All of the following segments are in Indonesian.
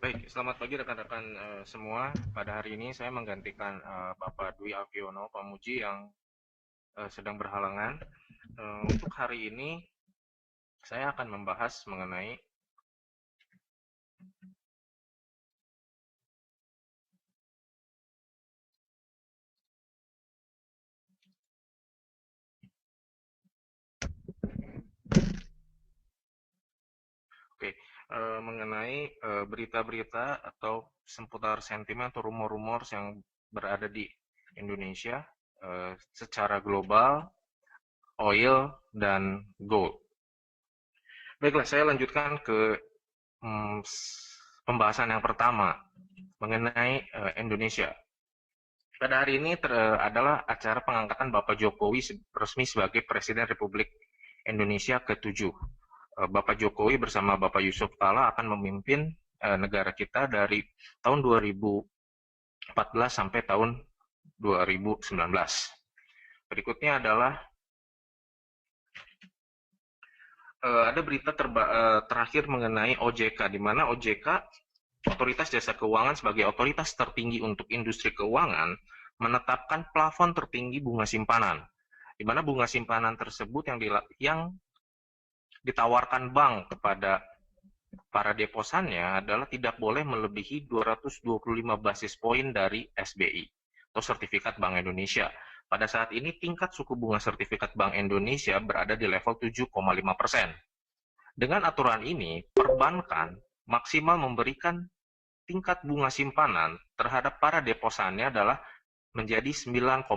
Baik, selamat pagi rekan-rekan semua. Pada hari ini saya menggantikan Bapak Dwi Alfiono Pamuji yang sedang berhalangan. Untuk hari ini saya akan membahas mengenai oke, mengenai berita-berita atau seputar sentimen atau rumor-rumor yang berada di Indonesia secara global, oil dan gold. Baiklah, saya lanjutkan ke pembahasan yang pertama mengenai Indonesia. Pada hari ini adalah acara pengangkatan Bapak Jokowi resmi sebagai Presiden Republik Indonesia ke-7. Bapak Jokowi bersama Bapak Yusuf Kala akan memimpin negara kita dari tahun 2014 sampai tahun 2019. Berikutnya adalah ada berita terakhir mengenai OJK, di mana OJK, Otoritas Jasa Keuangan sebagai otoritas tertinggi untuk industri keuangan, menetapkan plafon tertinggi bunga simpanan, di mana bunga simpanan tersebut yang ditawarkan bank kepada para deposannya adalah tidak boleh melebihi 225 basis poin dari SBI atau Sertifikat Bank Indonesia. Pada saat ini tingkat suku bunga Sertifikat Bank Indonesia berada di level 7,5%. Dengan aturan ini, perbankan maksimal memberikan tingkat bunga simpanan terhadap para deposannya adalah menjadi 9,75%.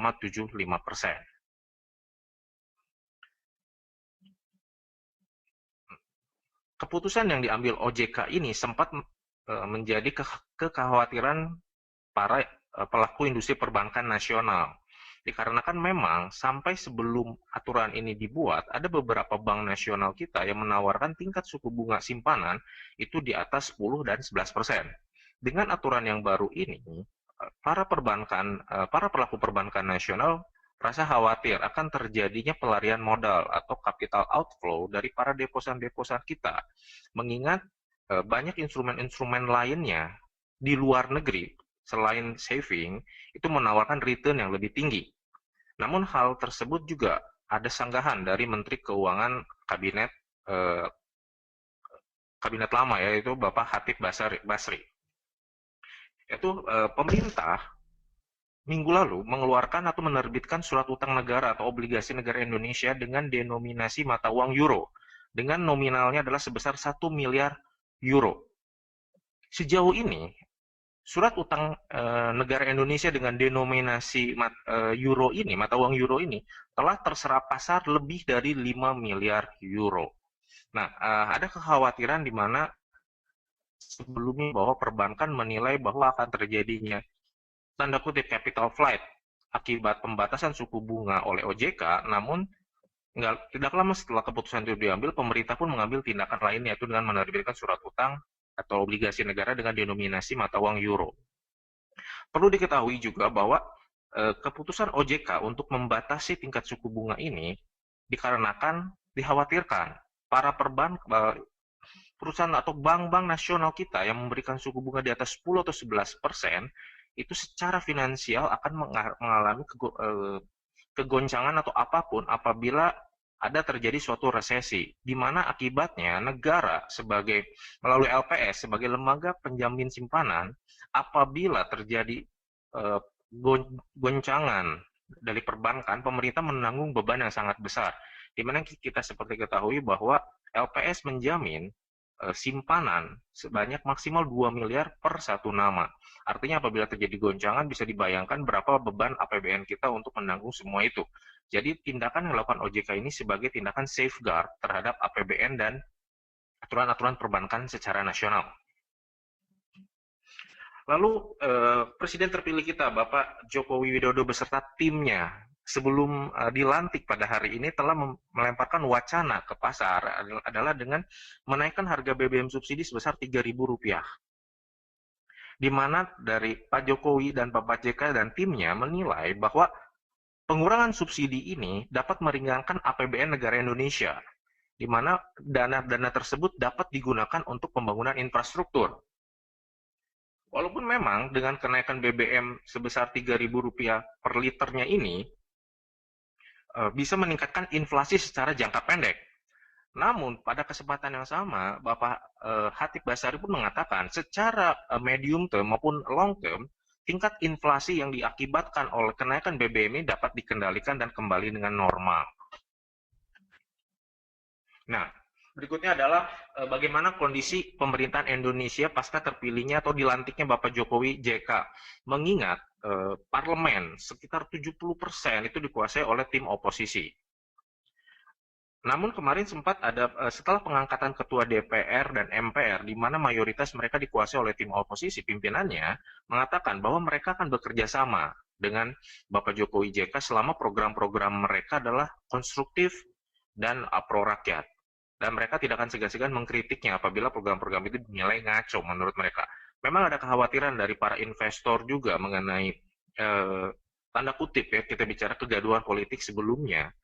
Keputusan yang diambil OJK ini sempat menjadi kekhawatiran para pelaku industri perbankan nasional. Dikarenakan memang sampai sebelum aturan ini dibuat, ada beberapa bank nasional kita yang menawarkan tingkat suku bunga simpanan itu di atas 10 dan 11%. Dengan aturan yang baru ini, para pelaku perbankan nasional rasa khawatir akan terjadinya pelarian modal atau capital outflow dari para deposan-deposan kita. Mengingat banyak instrumen-instrumen lainnya di luar negeri selain saving itu menawarkan return yang lebih tinggi. Namun hal tersebut juga ada sanggahan dari Menteri Keuangan eh, kabinet lama, yaitu Bapak Hatip Basri. Yaitu pemerintah minggu lalu mengeluarkan atau menerbitkan surat utang negara atau obligasi negara Indonesia dengan denominasi mata uang euro dengan nominalnya adalah sebesar 1 miliar euro. Sejauh ini surat utang negara Indonesia dengan denominasi euro ini, mata uang euro ini, telah terserap pasar lebih dari 5 miliar euro. Nah, ada kekhawatiran di mana sebelumnya bahwa perbankan menilai bahwa akan terjadinya tanda kutip capital flight akibat pembatasan suku bunga oleh OJK, namun tidak lama setelah keputusan itu diambil, pemerintah pun mengambil tindakan lain, yaitu dengan menerbitkan surat utang atau obligasi negara dengan denominasi mata uang euro. Perlu diketahui juga bahwa keputusan OJK untuk membatasi tingkat suku bunga ini dikarenakan dikhawatirkan para perusahaan atau bank-bank nasional kita yang memberikan suku bunga di atas 10 atau 11% itu secara finansial akan mengalami kegoncangan atau apapun apabila ada terjadi suatu resesi, di mana akibatnya negara melalui LPS sebagai lembaga penjamin simpanan, apabila terjadi eh, goncangan dari perbankan, pemerintah menanggung beban yang sangat besar. Di mana kita seperti ketahui bahwa LPS menjamin simpanan sebanyak maksimal 2 miliar per satu nama. Artinya apabila terjadi goncangan bisa dibayangkan berapa beban APBN kita untuk menanggung semua itu. Jadi tindakan yang dilakukan OJK ini sebagai tindakan safeguard terhadap APBN dan aturan-aturan perbankan secara nasional. Lalu Presiden terpilih kita, Bapak Joko Widodo beserta timnya, sebelum dilantik pada hari ini telah melemparkan wacana ke pasar adalah dengan menaikkan harga BBM subsidi sebesar Rp3.000. Di mana dari Pak Jokowi dan Bapak JK dan timnya menilai bahwa pengurangan subsidi ini dapat meringankan APBN negara Indonesia, di mana dana-dana tersebut dapat digunakan untuk pembangunan infrastruktur. Walaupun memang dengan kenaikan BBM sebesar Rp3.000 per liternya ini bisa meningkatkan inflasi secara jangka pendek. Namun pada kesempatan yang sama, Bapak Hatip Basari pun mengatakan secara medium term maupun long term, tingkat inflasi yang diakibatkan oleh kenaikan BBM ini dapat dikendalikan dan kembali dengan normal. Nah, berikutnya adalah bagaimana kondisi pemerintahan Indonesia pasca terpilihnya atau dilantiknya Bapak Jokowi JK. Mengingat parlemen sekitar 70% itu dikuasai oleh tim oposisi. Namun kemarin sempat ada setelah pengangkatan ketua DPR dan MPR di mana mayoritas mereka dikuasai oleh tim oposisi, pimpinannya mengatakan bahwa mereka akan bekerja sama dengan Bapak Jokowi JK selama program-program mereka adalah konstruktif dan pro rakyat. Dan mereka tidak akan segan-segan mengkritiknya apabila program-program itu dinilai ngaco menurut mereka. Memang ada kekhawatiran dari para investor juga mengenai tanda kutip ya, kita bicara kegaduhan politik sebelumnya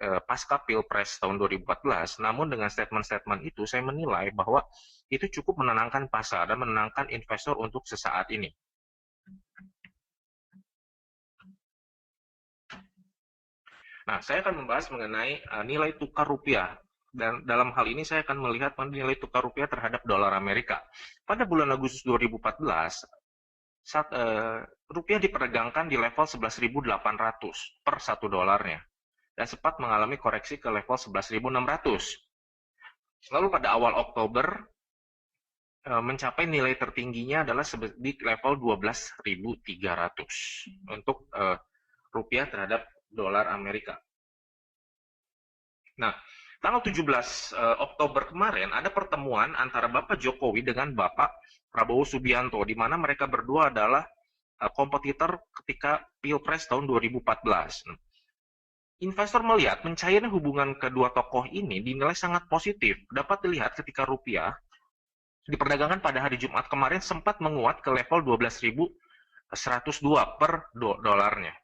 pasca Pilpres tahun 2014, namun dengan statement-statement itu saya menilai bahwa itu cukup menenangkan pasar dan menenangkan investor untuk sesaat ini. Nah, saya akan membahas mengenai nilai tukar rupiah. Dan dalam hal ini saya akan melihat nilai tukar rupiah terhadap dolar Amerika. Pada bulan Agustus 2014, rupiah diperdagangkan di level 11.800 per satu dolarnya. Dan sempat mengalami koreksi ke level 11.600. Lalu pada awal Oktober, mencapai nilai tertingginya adalah di level 12.300 untuk rupiah terhadap dolar Amerika. Nah, tanggal 17 Oktober kemarin ada pertemuan antara Bapak Jokowi dengan Bapak Prabowo Subianto, di mana mereka berdua adalah kompetitor ketika Pilpres tahun 2014. Investor melihat mencairnya hubungan kedua tokoh ini dinilai sangat positif. Dapat dilihat ketika rupiah diperdagangkan pada hari Jumat kemarin sempat menguat ke level 12.102 per dolarnya.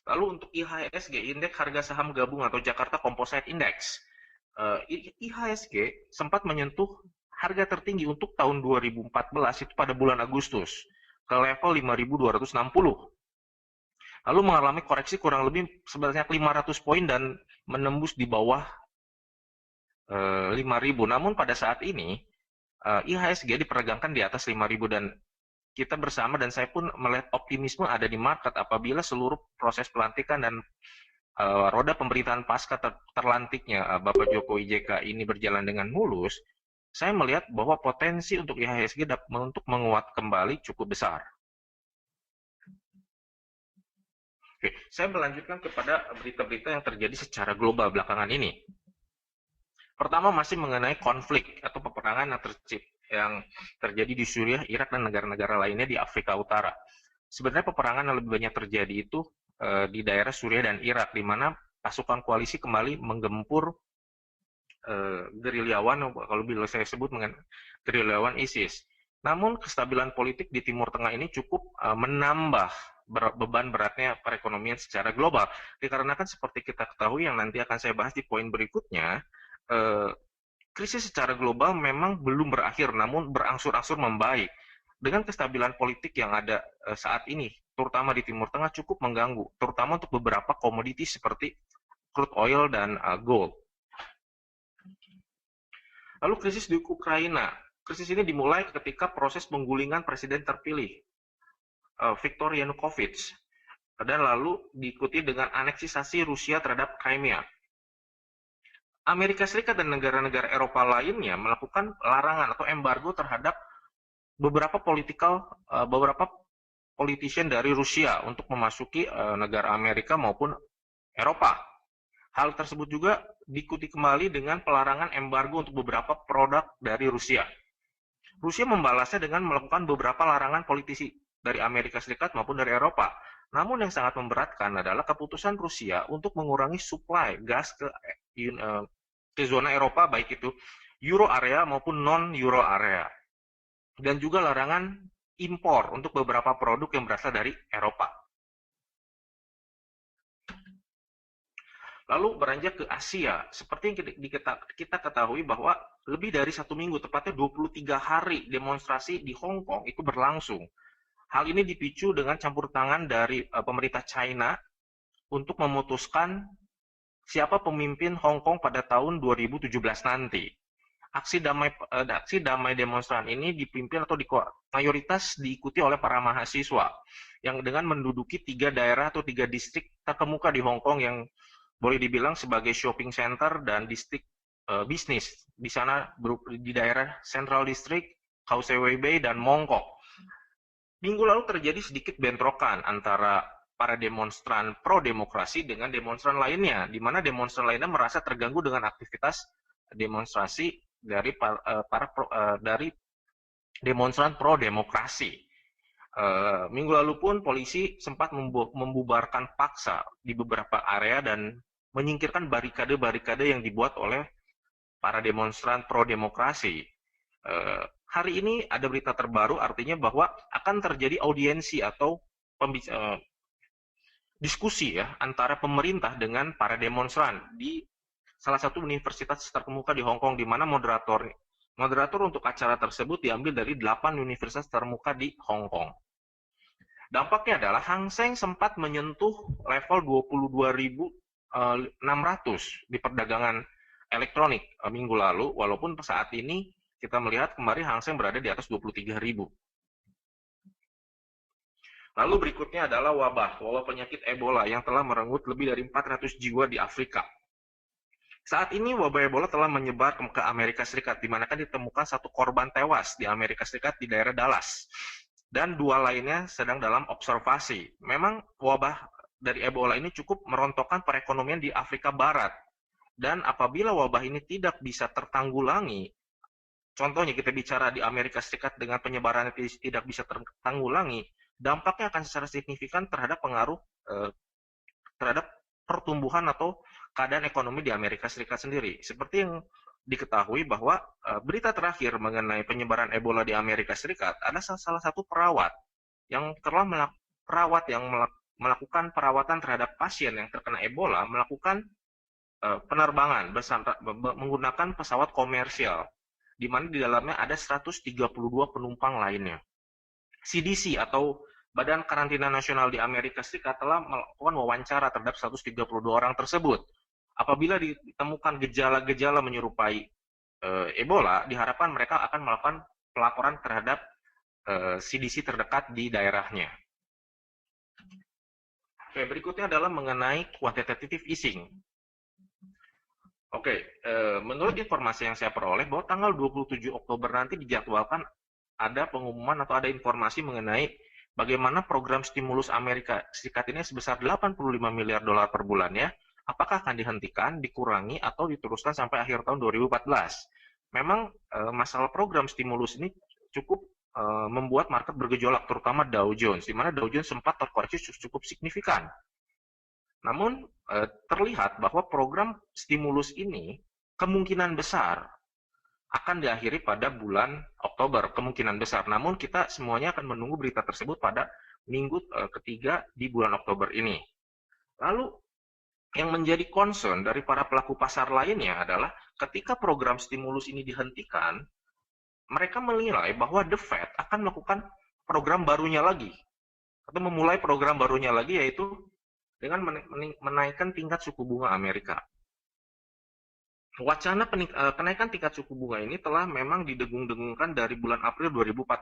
Lalu untuk IHSG, Indeks Harga Saham Gabungan atau Jakarta Composite Index, IHSG sempat menyentuh harga tertinggi untuk tahun 2014 itu pada bulan Agustus ke level 5.260. Lalu mengalami koreksi kurang lebih sebanyak 500 poin dan menembus di bawah 5.000. Namun pada saat ini IHSG diperdagangkan di atas 5.000 dan kita bersama dan saya pun melihat optimisme ada di market apabila seluruh proses pelantikan dan roda pemerintahan pasca terlantiknya Bapak Jokowi JK ini berjalan dengan mulus. Saya melihat bahwa potensi untuk IHSG untuk menguat kembali cukup besar. Oke, saya melanjutkan kepada berita-berita yang terjadi secara global belakangan ini. Pertama masih mengenai konflik atau peperangan yang terjadi di Suriah, Irak, dan negara-negara lainnya di Afrika Utara. Sebenarnya peperangan yang lebih banyak terjadi itu di daerah Suriah dan Irak, di mana pasukan koalisi kembali menggempur gerilyawan, kalau bisa saya sebut gerilyawan ISIS. Namun kestabilan politik di Timur Tengah ini cukup menambah beban beratnya perekonomian secara global. Dikarenakan seperti kita ketahui yang nanti akan saya bahas di poin berikutnya, krisis secara global memang belum berakhir, namun berangsur-angsur membaik. Dengan kestabilan politik yang ada saat ini, terutama di Timur Tengah cukup mengganggu, terutama untuk beberapa komoditi seperti crude oil dan gold. Lalu krisis di Ukraina. Krisis ini dimulai ketika proses penggulingan presiden terpilih, Viktor Yanukovych, dan lalu diikuti dengan aneksisasi Rusia terhadap Crimea. Amerika Serikat dan negara-negara Eropa lainnya melakukan larangan atau embargo terhadap beberapa politician dari Rusia untuk memasuki negara Amerika maupun Eropa. Hal tersebut juga diikuti kembali dengan pelarangan embargo untuk beberapa produk dari Rusia. Rusia membalasnya dengan melakukan beberapa larangan politisi dari Amerika Serikat maupun dari Eropa. Namun yang sangat memberatkan adalah keputusan Rusia untuk mengurangi suplai gas ke zona Eropa, baik itu Euro area maupun non-Euro area. Dan juga larangan impor untuk beberapa produk yang berasal dari Eropa. Lalu beranjak ke Asia, seperti yang kita ketahui bahwa lebih dari 1 minggu, tepatnya 23 hari demonstrasi di Hong Kong itu berlangsung. Hal ini dipicu dengan campur tangan dari pemerintah China untuk memutuskan siapa pemimpin Hong Kong pada tahun 2017 nanti. Aksi damai demonstran ini dipimpin atau mayoritas diikuti oleh para mahasiswa yang dengan menduduki 3 daerah atau 3 distrik terkemuka di Hong Kong yang boleh dibilang sebagai shopping center dan distrik bisnis. Di sana di daerah Central District, Causeway Bay, dan Mong Kok. Minggu lalu terjadi sedikit bentrokan antara para demonstran pro-demokrasi dengan demonstran lainnya, di mana demonstran lainnya merasa terganggu dengan aktivitas demonstrasi dari demonstran pro-demokrasi. Minggu lalu pun polisi sempat membubarkan paksa di beberapa area dan menyingkirkan barikade-barikade yang dibuat oleh para demonstran pro-demokrasi. Hari ini ada berita terbaru, artinya bahwa akan terjadi audiensi atau diskusi ya antara pemerintah dengan para demonstran di salah satu universitas terkemuka di Hong Kong, di mana moderator untuk acara tersebut diambil dari 8 universitas terkemuka di Hong Kong. Dampaknya adalah Hang Seng sempat menyentuh level 22.600 di perdagangan elektronik minggu lalu, walaupun saat ini kita melihat kemarin Hang Seng berada di atas 23.000. Lalu berikutnya adalah wabah penyakit Ebola yang telah merenggut lebih dari 400 jiwa di Afrika. Saat ini wabah Ebola telah menyebar ke Amerika Serikat, di mana ditemukan 1 korban tewas di Amerika Serikat di daerah Dallas, dan 2 lainnya sedang dalam observasi. Memang wabah dari Ebola ini cukup merontokkan perekonomian di Afrika Barat, dan apabila wabah ini tidak bisa tertanggulangi, contohnya kita bicara di Amerika Serikat dengan penyebarannya tidak bisa tertanggulangi, dampaknya akan secara signifikan terhadap pengaruh terhadap pertumbuhan atau keadaan ekonomi di Amerika Serikat sendiri. Seperti yang diketahui bahwa berita terakhir mengenai penyebaran Ebola di Amerika Serikat, ada salah satu perawat yang melakukan perawatan terhadap pasien yang terkena Ebola, melakukan penerbangan menggunakan pesawat komersial, di mana di dalamnya ada 132 penumpang lainnya. CDC atau Badan Karantina Nasional di Amerika Serikat telah melakukan wawancara terhadap 132 orang tersebut. Apabila ditemukan gejala-gejala menyerupai Ebola, diharapkan mereka akan melakukan pelaporan terhadap CDC terdekat di daerahnya. Oke, berikutnya adalah mengenai quantitative easing. Oke, menurut informasi yang saya peroleh bahwa tanggal 27 Oktober nanti dijadwalkan ada pengumuman atau ada informasi mengenai bagaimana program stimulus Amerika Serikat ini sebesar 85 miliar dolar per bulannya, apakah akan dihentikan, dikurangi, atau diteruskan sampai akhir tahun 2014. Memang masalah program stimulus ini cukup membuat market bergejolak, terutama Dow Jones, di mana Dow Jones sempat terkoreksi cukup signifikan. Namun terlihat bahwa program stimulus ini kemungkinan besar akan diakhiri pada bulan Oktober, kemungkinan besar. Namun kita semuanya akan menunggu berita tersebut pada minggu ketiga di bulan Oktober ini. Lalu yang menjadi concern dari para pelaku pasar lainnya adalah ketika program stimulus ini dihentikan, mereka menilai bahwa The Fed akan melakukan program barunya lagi, atau memulai program barunya lagi, yaitu dengan menaikkan tingkat suku bunga Amerika. Wacana kenaikan tingkat suku bunga ini telah memang didengung-dengungkan dari bulan April 2014.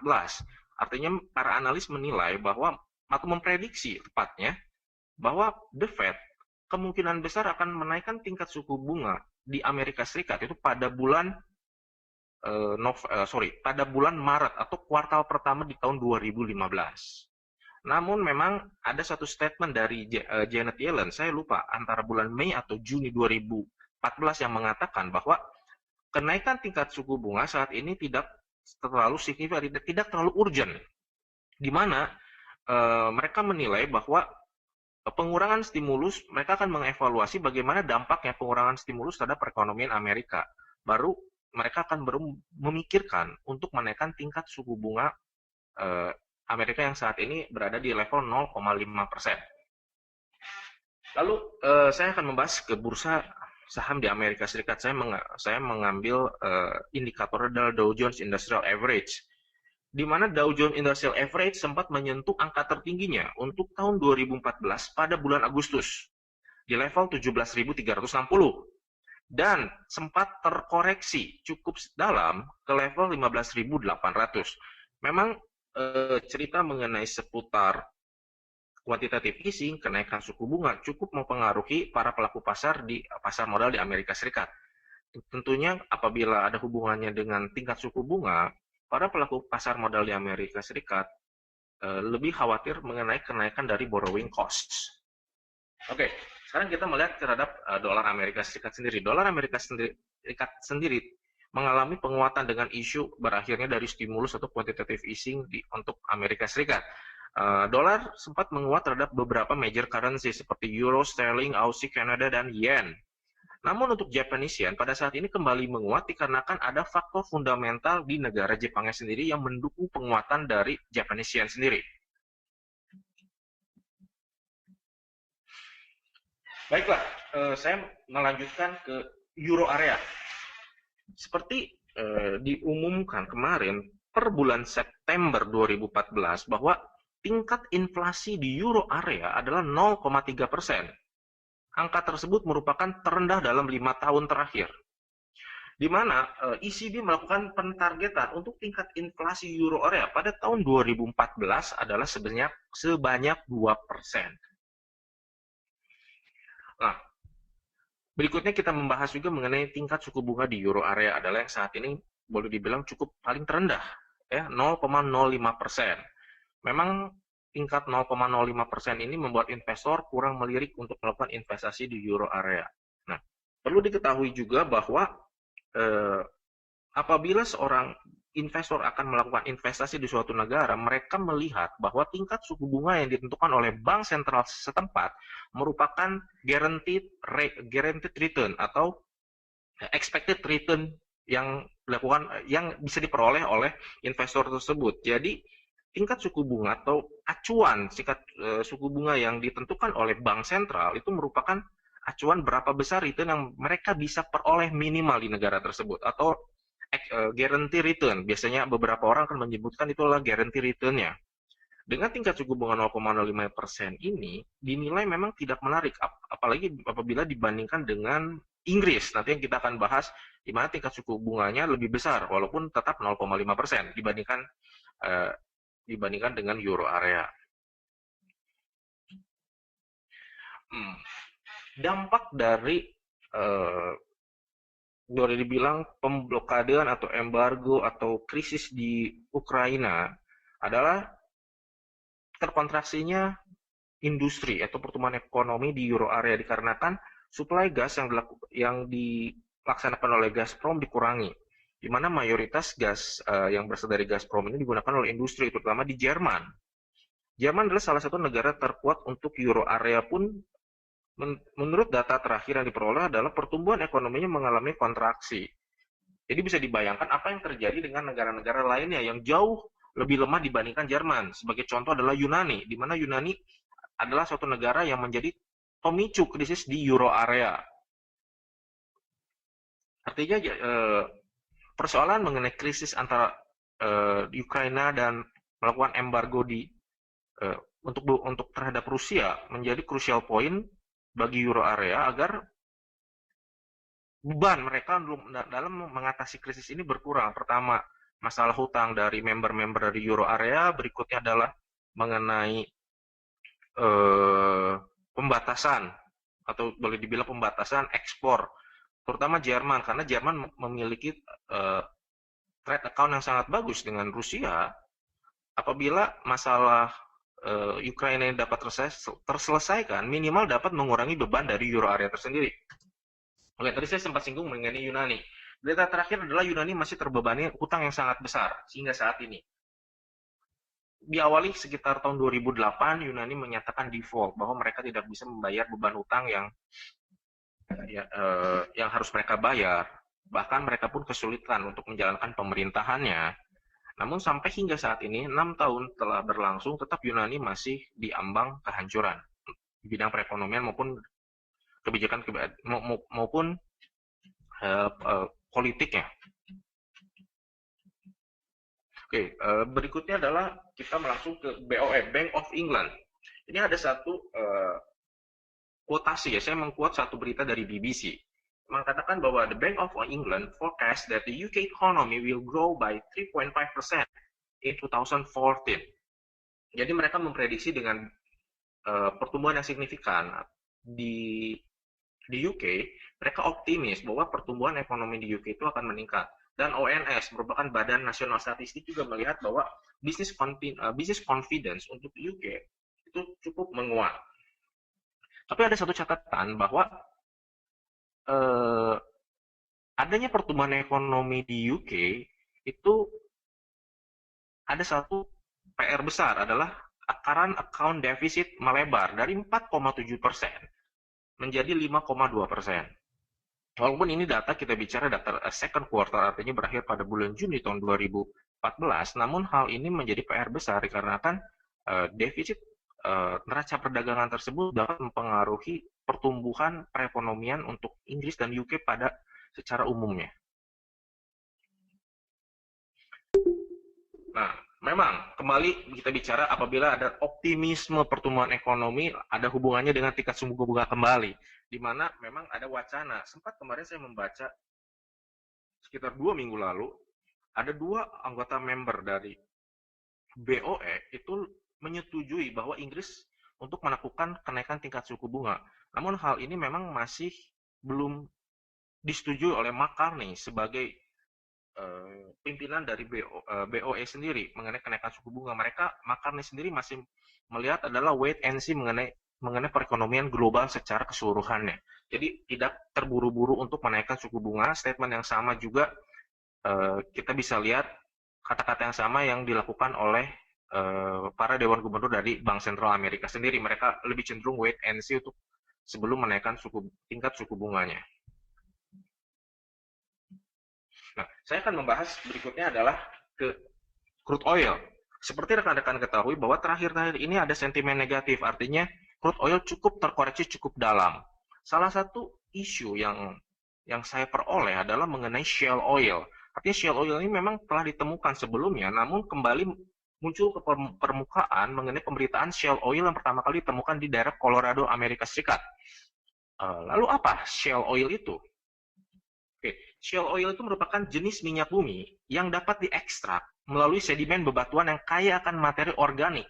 Artinya para analis menilai bahwa, atau memprediksi tepatnya, bahwa The Fed kemungkinan besar akan menaikkan tingkat suku bunga di Amerika Serikat itu pada bulan pada bulan Maret atau kuartal pertama di tahun 2015. Namun memang ada satu statement dari Janet Yellen, saya lupa antara bulan Mei atau Juni 2014, yang mengatakan bahwa kenaikan tingkat suku bunga saat ini tidak terlalu signifikan, tidak terlalu urgent, di mana mereka menilai bahwa pengurangan stimulus, mereka akan mengevaluasi bagaimana dampaknya pengurangan stimulus terhadap perekonomian Amerika. Baru mereka akan memikirkan untuk menaikkan tingkat suku bunga Amerika yang saat ini berada di level 0,5%. Lalu saya akan membahas ke bursa saham di Amerika Serikat. Saya mengambil indikator adalah Dow Jones Industrial Average, di mana Dow Jones Industrial Average sempat menyentuh angka tertingginya untuk tahun 2014 pada bulan Agustus di level 17.360 dan sempat terkoreksi cukup dalam ke level 15.800. Memang cerita mengenai seputar quantitative easing, kenaikan suku bunga cukup mempengaruhi para pelaku pasar di pasar modal di Amerika Serikat. Tentunya apabila ada hubungannya dengan tingkat suku bunga, para pelaku pasar modal di Amerika Serikat lebih khawatir mengenai kenaikan dari borrowing costs. Oke, sekarang kita melihat terhadap dolar Amerika Serikat sendiri. Dolar Amerika Serikat sendiri mengalami penguatan dengan isu berakhirnya dari stimulus atau quantitative easing untuk Amerika Serikat. Dolar sempat menguat terhadap beberapa major currency seperti Euro, Sterling, Aussie, Canada, dan Yen. Namun untuk Japanese Yen pada saat ini kembali menguat dikarenakan ada faktor fundamental di negara Jepangnya sendiri yang mendukung penguatan dari Japanese Yen sendiri. Baiklah, saya melanjutkan ke Euro area. Seperti diumumkan kemarin per bulan September 2014 bahwa tingkat inflasi di Euro area adalah 0,3%. Angka tersebut merupakan terendah dalam 5 tahun terakhir, di mana ECB melakukan pentargetan untuk tingkat inflasi Euro area pada tahun 2014 adalah sebanyak 2%. Nah, berikutnya kita membahas juga mengenai tingkat suku bunga di Euro area adalah yang saat ini boleh dibilang cukup paling terendah, ya 0,05%. Memang tingkat 0,05% ini membuat investor kurang melirik untuk melakukan investasi di Euro area. Nah, perlu diketahui juga bahwa apabila seorang investor akan melakukan investasi di suatu negara, mereka melihat bahwa tingkat suku bunga yang ditentukan oleh bank sentral setempat merupakan guaranteed return atau expected return yang bisa diperoleh oleh investor tersebut. Jadi tingkat suku bunga atau acuan suku bunga yang ditentukan oleh bank sentral itu merupakan acuan berapa besar return yang mereka bisa peroleh minimal di negara tersebut atau guarantee return. Biasanya beberapa orang akan menyebutkan itu adalah guarantee return-nya. Dengan tingkat suku bunga 0,05% ini dinilai memang tidak menarik, apalagi apabila dibandingkan dengan Inggris. Nanti yang kita akan bahas di mana tingkat suku bunganya lebih besar walaupun tetap 0,5% dibandingkan dengan Euro area. Dampak dari boleh dibilang pemblokadean atau embargo atau krisis di Ukraina adalah terkontraksinya industri atau pertumbuhan ekonomi di Euro area dikarenakan suplai gas yang dilaksanakan oleh Gazprom dikurangi, di mana mayoritas gas yang berasal dari Gazprom ini digunakan oleh industri, terutama di Jerman. Jerman adalah salah satu negara terkuat untuk Euro area pun. Menurut data terakhir yang diperoleh adalah pertumbuhan ekonominya mengalami kontraksi. Jadi bisa dibayangkan apa yang terjadi dengan negara-negara lainnya yang jauh lebih lemah dibandingkan Jerman. Sebagai contoh adalah Yunani, di mana Yunani adalah suatu negara yang menjadi pemicu krisis di Euro area. Artinya persoalan mengenai krisis antara Ukraina dan melakukan embargo untuk terhadap Rusia menjadi crucial point bagi Euro area agar beban mereka dalam mengatasi krisis ini berkurang. Pertama, masalah hutang dari member-member dari Euro area, berikutnya adalah mengenai pembatasan atau boleh dibilang pembatasan ekspor, terutama Jerman, karena Jerman memiliki trade account yang sangat bagus dengan Rusia. Apabila masalah Ukraina ini dapat terselesaikan, minimal dapat mengurangi beban dari Euro area tersendiri. Oke, tadi saya sempat singgung mengenai Yunani. Data terakhir adalah Yunani masih terbebani hutang yang sangat besar sehingga saat ini. Diawali sekitar tahun 2008, Yunani menyatakan default bahwa mereka tidak bisa membayar beban hutang yang harus mereka bayar. Bahkan mereka pun kesulitan untuk menjalankan pemerintahannya. Namun sampai hingga saat ini, 6 tahun telah berlangsung, tetap Yunani masih diambang kehancuran. di bidang perekonomian maupun kebijakan maupun politiknya. Oke, berikutnya adalah kita langsung ke BOE, Bank of England. Ini ada satu kuotasi ya, saya mengquote satu berita dari BBC. Mengatakan bahwa the Bank of England forecast that the UK economy will grow by 3.5% in 2014. Jadi mereka memprediksi dengan pertumbuhan yang signifikan di UK, mereka optimis bahwa pertumbuhan ekonomi di UK itu akan meningkat. Dan ONS merupakan Badan Nasional Statistik juga melihat bahwa business confidence untuk UK itu cukup menguat. Tapi ada satu catatan bahwa adanya pertumbuhan ekonomi di UK itu ada satu PR besar, adalah current account deficit melebar dari 4,7% menjadi 5,2%. Walaupun ini data kita bicara data second quarter, artinya berakhir pada bulan Juni tahun 2014, namun hal ini menjadi PR besar dikarenakan defisit neraca perdagangan tersebut dapat mempengaruhi pertumbuhan perekonomian untuk Inggris dan UK pada secara umumnya. Nah, memang kembali kita bicara apabila ada optimisme pertumbuhan ekonomi, ada hubungannya dengan tingkat suku bunga kembali, di mana memang ada wacana. Sempat kemarin saya membaca sekitar 2 minggu lalu, ada 2 anggota member dari BOE itu menyetujui bahwa Inggris untuk melakukan kenaikan tingkat suku bunga. Namun hal ini memang masih belum disetujui oleh Mark Carney sebagai pimpinan dari BOE sendiri mengenai kenaikan suku bunga. Mark Carney sendiri masih melihat adalah wait and see mengenai perekonomian global secara keseluruhannya. Jadi tidak terburu-buru untuk menaikkan suku bunga. Statement yang sama juga kita bisa lihat kata-kata yang sama yang dilakukan oleh para dewan gubernur dari Bank Sentral Amerika sendiri. Mereka lebih cenderung wait and see untuk sebelum menaikkan tingkat suku bunganya. Nah, saya akan membahas berikutnya adalah ke crude oil. Seperti rekan-rekan ketahui bahwa terakhir-terakhir ini ada sentimen negatif, artinya crude oil cukup terkoreksi cukup dalam. Salah satu isu yang saya peroleh adalah mengenai shale oil. Artinya shale oil ini memang telah ditemukan sebelumnya, namun kembali muncul ke permukaan mengenai pemberitaan shale oil yang pertama kali ditemukan di daerah Colorado, Amerika Serikat. Lalu apa shale oil itu? Shale oil itu merupakan jenis minyak bumi yang dapat diekstrak melalui sedimen bebatuan yang kaya akan materi organik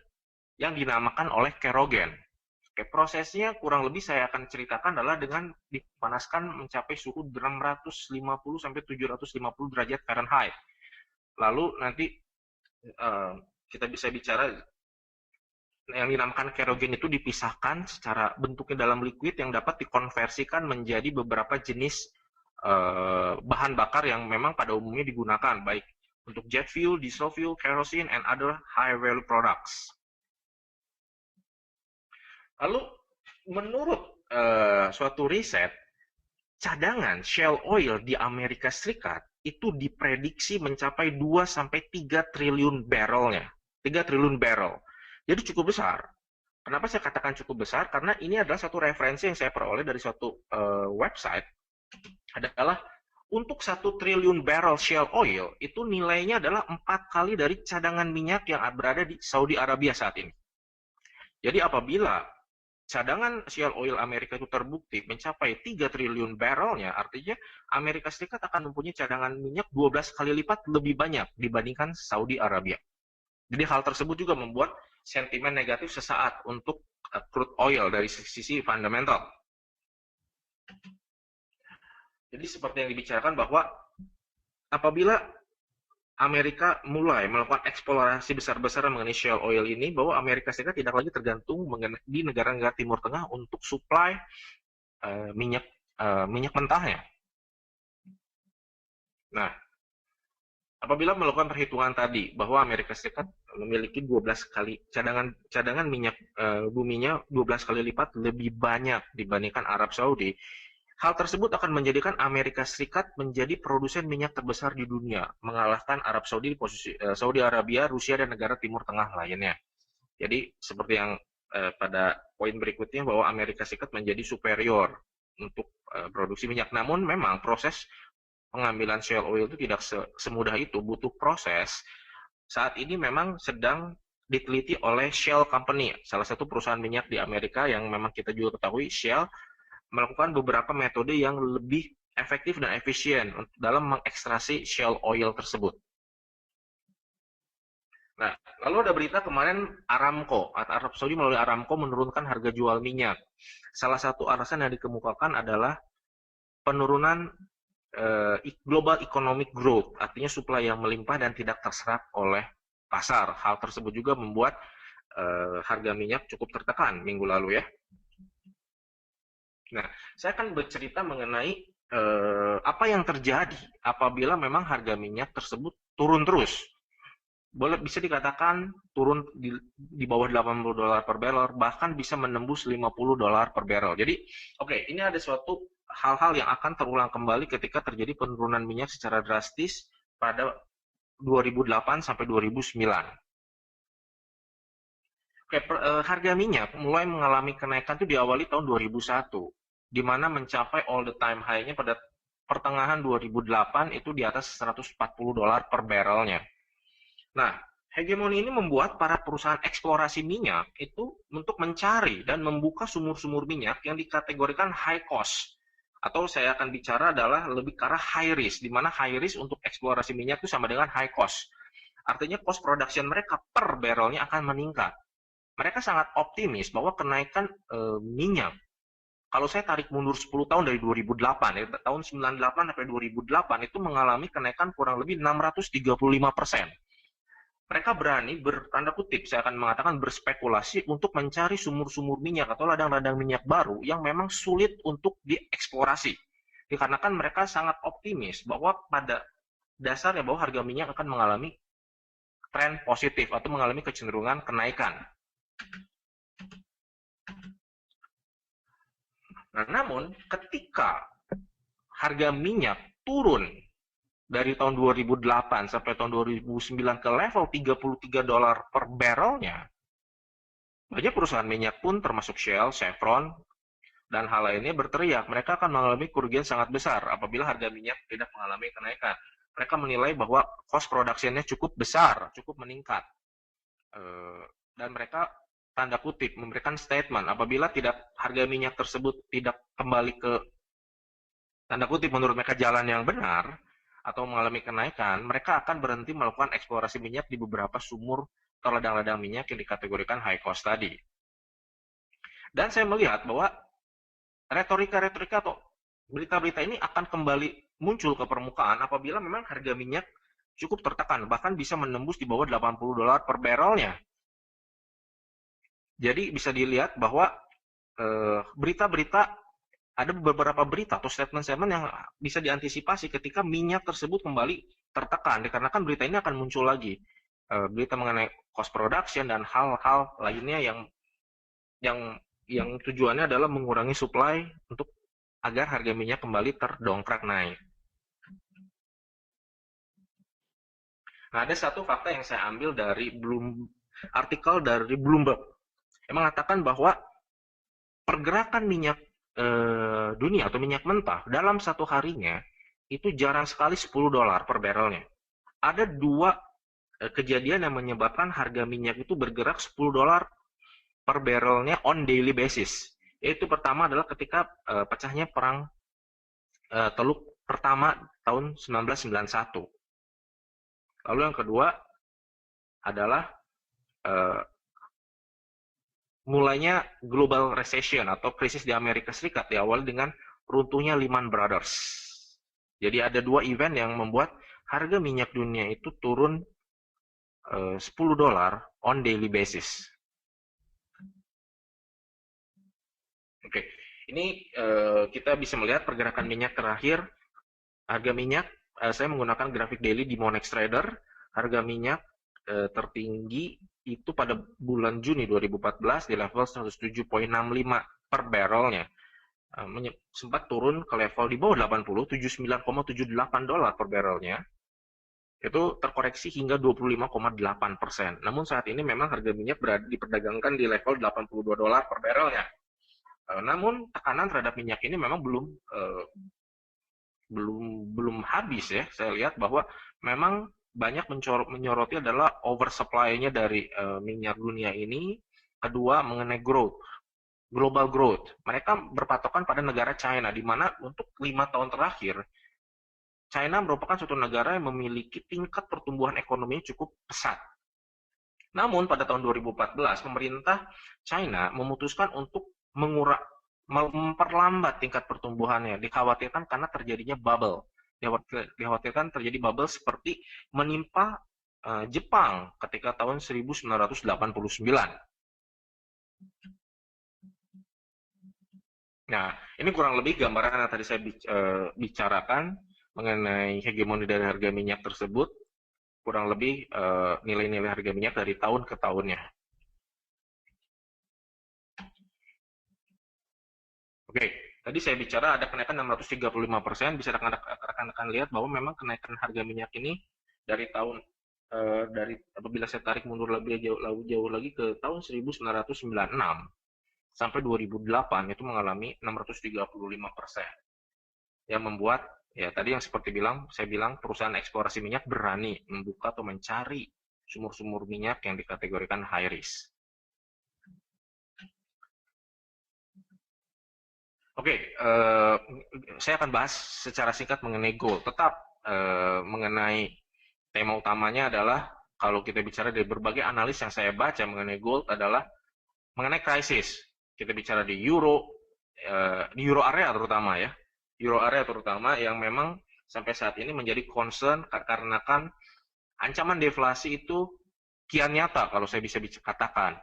yang dinamakan oleh kerogen. Prosesnya kurang lebih saya akan ceritakan adalah dengan dipanaskan mencapai suhu 650 sampai 750 derajat Fahrenheit. Lalu nanti kita bisa bicara yang dinamakan kerogen itu dipisahkan secara bentuknya dalam liquid yang dapat dikonversikan menjadi beberapa jenis bahan bakar yang memang pada umumnya digunakan, baik untuk jet fuel, diesel fuel, kerosene, and other high value products. Lalu menurut suatu riset, cadangan shale oil di Amerika Serikat itu diprediksi mencapai 2-3 triliun barrelnya. 3 triliun barrel. Jadi cukup besar. Kenapa saya katakan cukup besar? Karena ini adalah satu referensi yang saya peroleh dari suatu website, adalah untuk 1 triliun barrel shale oil itu nilainya adalah 4 kali dari cadangan minyak yang berada di Saudi Arabia saat ini. Jadi apabila cadangan shale oil Amerika itu terbukti mencapai 3 triliun barrelnya, artinya Amerika Serikat akan mempunyai cadangan minyak 12 kali lipat lebih banyak dibandingkan Saudi Arabia. Jadi hal tersebut juga membuat sentimen negatif sesaat untuk crude oil dari sisi fundamental. Jadi seperti yang dibicarakan bahwa apabila Amerika mulai melakukan eksplorasi besar-besaran mengenai shale oil ini, bahwa Amerika Serikat tidak lagi tergantung di negara-negara Timur Tengah untuk suplai minyak mentahnya. Nah, apabila melakukan perhitungan tadi bahwa Amerika Serikat memiliki 12 kali cadangan minyak buminya 12 kali lipat lebih banyak dibandingkan Arab Saudi, hal tersebut akan menjadikan Amerika Serikat menjadi produsen minyak terbesar di dunia, mengalahkan Arab Saudi di posisi Saudi Arabia, Rusia, dan negara Timur Tengah lainnya. Jadi seperti yang pada poin berikutnya bahwa Amerika Serikat menjadi superior untuk produksi minyak. Namun memang proses pengambilan shale oil itu tidak semudah itu, butuh proses. Saat ini memang sedang diteliti oleh Shell Company, salah satu perusahaan minyak di Amerika yang memang kita juga ketahui Shell melakukan beberapa metode yang lebih efektif dan efisien dalam mengekstraksi shale oil tersebut. Nah, lalu ada berita kemarin Aramco, atau Arab Saudi melalui Aramco menurunkan harga jual minyak. Salah satu alasan yang dikemukakan adalah penurunan global economic growth, artinya supply yang melimpah dan tidak terserap oleh pasar. Hal tersebut juga membuat harga minyak cukup tertekan minggu lalu ya. Nah, saya akan bercerita mengenai apa yang terjadi apabila memang harga minyak tersebut turun terus. Boleh bisa dikatakan turun di bawah $80 per barrel, bahkan bisa menembus $50 per barrel. Jadi, oke, ini ada suatu hal-hal yang akan terulang kembali ketika terjadi penurunan minyak secara drastis pada 2008 sampai 2009. Oke, harga minyak mulai mengalami kenaikan itu diawali tahun 2001, di mana mencapai all the time high-nya pada pertengahan 2008 itu di atas $140 per barrelnya. Nah, hegemoni ini membuat para perusahaan eksplorasi minyak itu untuk mencari dan membuka sumur-sumur minyak yang dikategorikan high cost. Atau saya akan bicara adalah lebih ke arah high risk, di mana high risk untuk eksplorasi minyak itu sama dengan high cost. Artinya cost production mereka per barrelnya akan meningkat. Mereka sangat optimis bahwa kenaikan minyak, kalau saya tarik mundur 10 tahun dari 2008, ya, tahun 98 sampai 2008 itu mengalami kenaikan kurang lebih 635%. Mereka berani bertanda kutip, saya akan mengatakan berspekulasi untuk mencari sumur-sumur minyak atau ladang-ladang minyak baru yang memang sulit untuk dieksplorasi. Dikarenakan mereka sangat optimis bahwa pada dasarnya bahwa harga minyak akan mengalami tren positif atau mengalami kecenderungan kenaikan. Nah, namun ketika harga minyak turun dari tahun 2008 sampai tahun 2009 ke level $33 per barrelnya, banyak perusahaan minyak pun termasuk Shell, Chevron, dan hal lainnya berteriak mereka akan mengalami kerugian sangat besar apabila harga minyak tidak mengalami kenaikan. Mereka menilai bahwa cost production-nya cukup besar, cukup meningkat. Dan mereka tanda kutip memberikan statement apabila harga minyak tersebut tidak kembali ke tanda kutip menurut mereka jalan yang benar, atau mengalami kenaikan, mereka akan berhenti melakukan eksplorasi minyak di beberapa sumur atau ladang-ladang minyak yang dikategorikan high cost tadi. Dan saya melihat bahwa retorika-retorika atau berita-berita ini akan kembali muncul ke permukaan apabila memang harga minyak cukup tertekan, bahkan bisa menembus di bawah $80 per barrelnya. Jadi bisa dilihat bahwa berita-berita, ada beberapa berita atau statement-statement yang bisa diantisipasi ketika minyak tersebut kembali tertekan, dikarenakan berita ini akan muncul lagi. Berita mengenai cost production dan hal-hal lainnya yang tujuannya adalah mengurangi supply untuk agar harga minyak kembali terdongkrak naik. Nah, ada satu fakta yang saya ambil dari artikel dari Bloomberg yang mengatakan bahwa pergerakan minyak dunia atau minyak mentah dalam satu harinya itu jarang sekali $10 per barrelnya. Ada dua kejadian yang menyebabkan harga minyak itu bergerak $10 per barrelnya on daily basis. Yaitu pertama adalah ketika pecahnya perang Teluk pertama tahun 1991. Lalu yang kedua adalah mulainya global recession atau krisis di Amerika Serikat diawali dengan runtuhnya Lehman Brothers. Jadi ada dua event yang membuat harga minyak dunia itu turun $10 on daily basis. Oke, ini kita bisa melihat pergerakan minyak terakhir. Harga minyak, saya menggunakan grafik daily di Monex Trader. Harga minyak tertinggi itu pada bulan Juni 2014 di level 107,65 per barrelnya. Sempat turun ke level di bawah 80, $79,78 per barrelnya. itu terkoreksi hingga 25,8%. Namun saat ini memang harga minyak berada diperdagangkan di level $82 per barrelnya. Namun tekanan terhadap minyak ini memang belum habis ya. Saya lihat bahwa memang banyak menyoroti adalah oversupply-nya dari minyak dunia ini. Kedua, mengenai global growth. Mereka berpatokan pada negara China, di mana untuk 5 tahun terakhir China merupakan suatu negara yang memiliki tingkat pertumbuhan ekonomi cukup pesat. Namun pada tahun 2014, pemerintah China memutuskan untuk memperlambat tingkat pertumbuhannya. Dikhawatirkan karena terjadinya bubble. Dikhawatirkan terjadi bubble seperti menimpa Jepang ketika tahun 1989. Nah, ini kurang lebih gambaran yang tadi saya bicarakan mengenai hegemoni dari harga minyak tersebut, kurang lebih nilai-nilai harga minyak dari tahun ke tahunnya. Oke, tadi saya bicara ada kenaikan 635%, bisa rekan-rekan lihat bahwa memang kenaikan harga minyak ini dari apabila saya tarik mundur lebih jauh lagi ke tahun 1996 sampai 2008 itu mengalami 635%. Yang membuat ya tadi yang saya bilang perusahaan eksplorasi minyak berani membuka atau mencari sumur-sumur minyak yang dikategorikan high risk. Oke, saya akan bahas secara singkat mengenai gold. Tetap mengenai tema utamanya adalah kalau kita bicara dari berbagai analis yang saya baca mengenai gold adalah mengenai krisis. Kita bicara di euro area terutama ya. Euro area terutama yang memang sampai saat ini menjadi concern karena kan ancaman deflasi itu kian nyata kalau saya bisa katakan.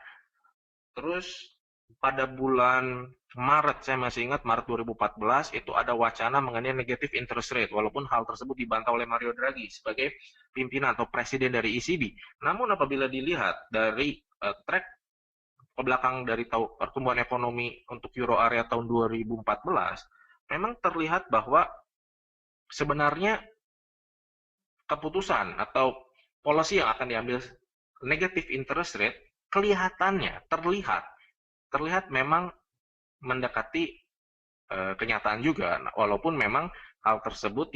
Terus pada bulan Maret, saya masih ingat Maret 2014 itu ada wacana mengenai negative interest rate, walaupun hal tersebut dibantah oleh Mario Draghi sebagai pimpinan atau presiden dari ECB. Namun apabila dilihat dari track ke belakang dari pertumbuhan ekonomi untuk euro area tahun 2014, memang terlihat bahwa sebenarnya keputusan atau policy yang akan diambil negative interest rate kelihatannya terlihat memang mendekati kenyataan juga, walaupun memang hal tersebut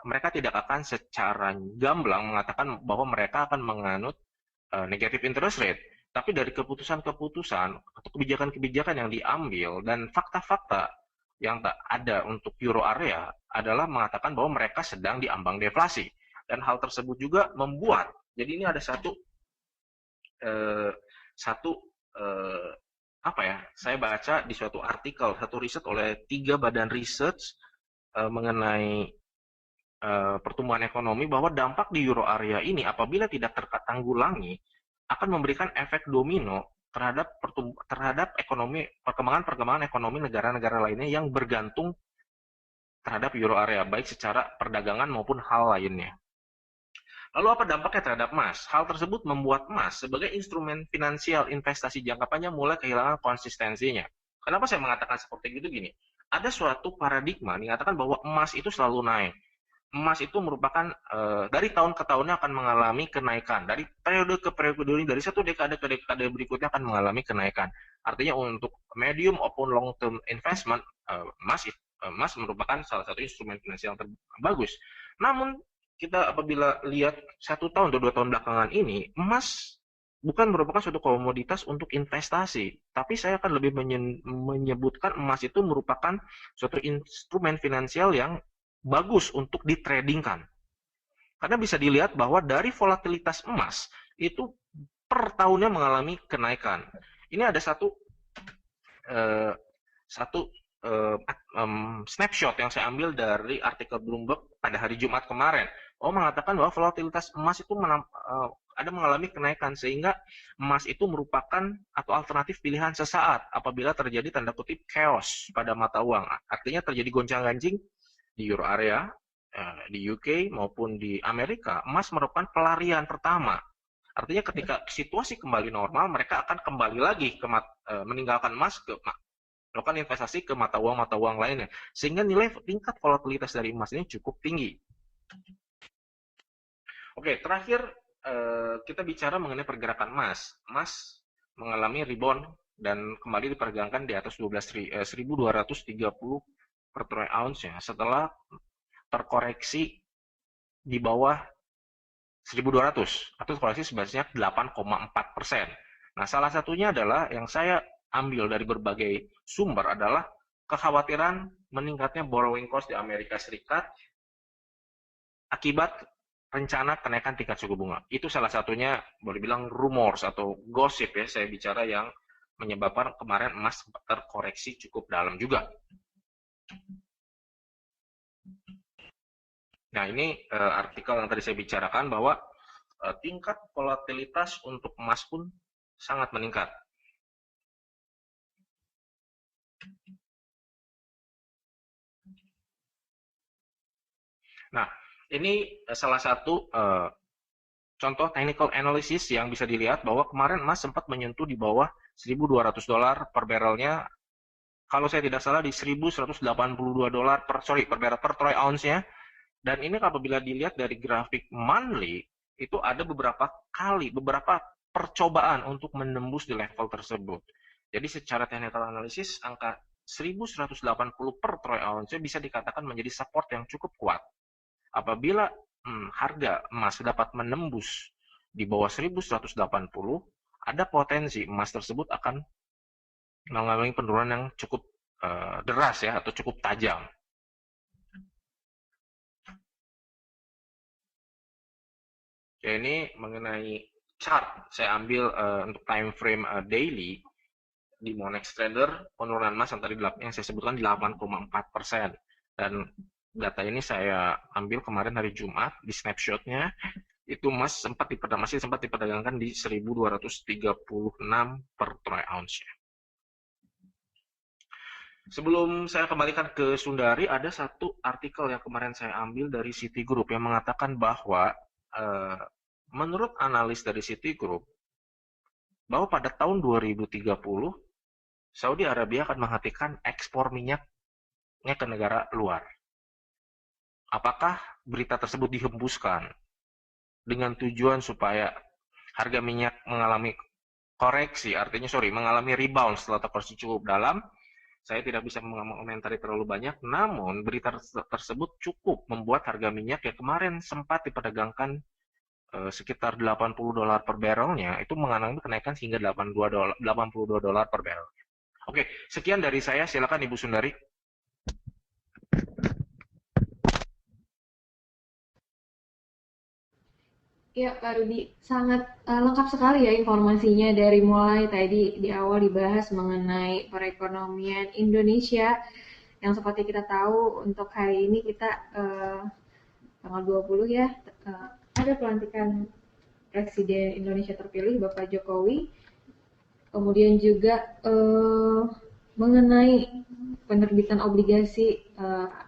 mereka tidak akan secara gamblang mengatakan bahwa mereka akan menganut negative interest rate. Tapi dari keputusan-keputusan atau kebijakan-kebijakan yang diambil dan fakta-fakta yang ada untuk euro area adalah mengatakan bahwa mereka sedang diambang deflasi. Dan hal tersebut juga membuat, jadi ini ada saya baca di suatu artikel, satu riset oleh 3 badan research mengenai pertumbuhan ekonomi bahwa dampak di euro area ini apabila tidak tertanggulangi akan memberikan efek domino terhadap perkembangan ekonomi negara-negara lainnya yang bergantung terhadap euro area, baik secara perdagangan maupun hal lainnya. Lalu apa dampaknya terhadap emas? Hal tersebut membuat emas sebagai instrumen finansial investasi jangka panjang mulai kehilangan konsistensinya. Kenapa saya mengatakan seperti itu gini? Ada suatu paradigma mengatakan bahwa emas itu selalu naik. Emas itu merupakan dari tahun ke tahunnya akan mengalami kenaikan. Dari periode ke periode ini, dari satu dekade ke dekade berikutnya akan mengalami kenaikan. Artinya untuk medium maupun long term investment, emas merupakan salah satu instrumen finansial yang terbagus. Namun kita apabila lihat 1 tahun atau 2 tahun belakangan ini, emas bukan merupakan suatu komoditas untuk investasi, tapi saya akan lebih menyebutkan emas itu merupakan suatu instrumen finansial yang bagus untuk ditradingkan. Karena bisa dilihat bahwa dari volatilitas emas itu per tahunnya mengalami kenaikan. Ini ada satu snapshot yang saya ambil dari artikel Bloomberg pada hari Jumat kemarin. Mengatakan bahwa volatilitas emas itu ada mengalami kenaikan sehingga emas itu merupakan atau alternatif pilihan sesaat apabila terjadi tanda kutip chaos pada mata uang. Artinya terjadi gonjang-ganjing di euro area, di UK maupun di Amerika, emas merupakan pelarian pertama. Artinya ketika situasi kembali normal, mereka akan kembali lagi meninggalkan emas melakukan investasi ke mata uang lainnya. Sehingga tingkat volatilitas dari emas ini cukup tinggi. Oke, terakhir kita bicara mengenai pergerakan emas. Emas mengalami rebound dan kembali diperdagangkan di atas 12.230 per troy ounce ya, setelah terkoreksi di bawah 1.200 atau koreksi sebanyak 8,4%. Nah, salah satunya adalah yang saya ambil dari berbagai sumber adalah kekhawatiran meningkatnya borrowing cost di Amerika Serikat akibat rencana kenaikan tingkat suku bunga. Itu salah satunya boleh bilang rumors atau gosip ya, saya bicara yang menyebabkan kemarin emas terkoreksi cukup dalam juga. Nah, ini artikel yang tadi saya bicarakan bahwa tingkat volatilitas untuk emas pun sangat meningkat. Nah, ini salah satu contoh technical analysis yang bisa dilihat bahwa kemarin emas sempat menyentuh di bawah $1.200 per barrelnya. Kalau saya tidak salah di $1.182 per barrel per troy ounce-nya. Dan ini apabila dilihat dari grafik monthly, itu ada beberapa percobaan untuk menembus di level tersebut. Jadi secara technical analysis, angka 1.180 per troy ounce bisa dikatakan menjadi support yang cukup kuat. Apabila harga emas dapat menembus di bawah 1.180, ada potensi emas tersebut akan mengalami penurunan yang cukup deras ya, atau cukup tajam. Ya, ini mengenai chart, saya ambil untuk time frame daily di Monex Trader, penurunan emas yang tadi yang saya sebutkan 8,4%. Dan data ini saya ambil kemarin hari Jumat di snapshotnya, itu emas masih sempat diperdagangkan di 1.236 per troy ounce. Sebelum saya kembalikan ke Sundari, ada satu artikel yang kemarin saya ambil dari Citigroup yang mengatakan bahwa menurut analis dari Citigroup, bahwa pada tahun 2030, Saudi Arabia akan menghentikan ekspor minyaknya ke negara luar. Apakah berita tersebut dihembuskan dengan tujuan supaya harga minyak mengalami mengalami rebound setelah terkoreksi cukup dalam? Saya tidak bisa mengomentari terlalu banyak, namun berita tersebut cukup membuat harga minyak yang kemarin sempat diperdagangkan sekitar $80 per barrelnya, itu mengalami kenaikan hingga $82 per barrel. Oke, sekian dari saya. Silakan Ibu Sundari. Ya, Pak Rudi, sangat lengkap sekali ya informasinya dari mulai tadi di awal dibahas mengenai perekonomian Indonesia yang seperti kita tahu untuk hari ini kita tanggal 20 ya, ada pelantikan Presiden Indonesia terpilih Bapak Jokowi, kemudian juga mengenai penerbitan obligasi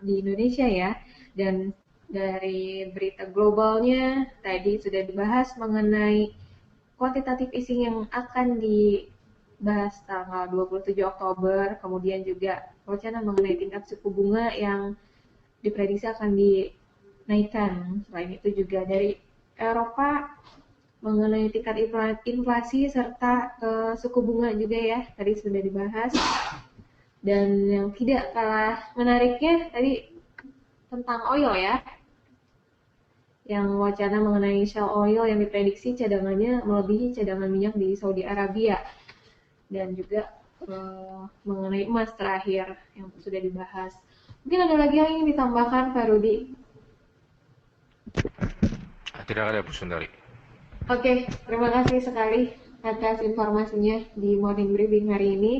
di Indonesia ya, dan dari berita globalnya tadi sudah dibahas mengenai quantitative easing yang akan dibahas tanggal 27 Oktober, kemudian juga wacana mengenai tingkat suku bunga yang diprediksi akan dinaikkan. Selain itu juga dari Eropa mengenai tingkat inflasi serta suku bunga juga ya, tadi sudah dibahas. Dan yang tidak kalah menariknya tadi tentang oil ya, yang wacana mengenai Shell Oil yang diprediksi cadangannya melebihi cadangan minyak di Saudi Arabia, dan juga mengenai emas terakhir yang sudah dibahas. Mungkin ada lagi yang ingin ditambahkan, Pak Rudi? Tidak ada, Bu Sundari. Oke, terima kasih sekali atas informasinya di Morning Briefing hari ini.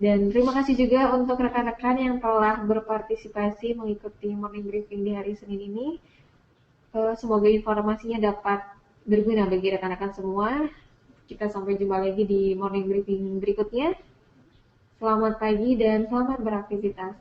Dan terima kasih juga untuk rekan-rekan yang telah berpartisipasi mengikuti Morning Briefing di hari Senin ini. Semoga informasinya dapat berguna bagi rekan-rekan semua. Kita sampai jumpa lagi di Morning Briefing berikutnya. Selamat pagi dan selamat beraktivitas.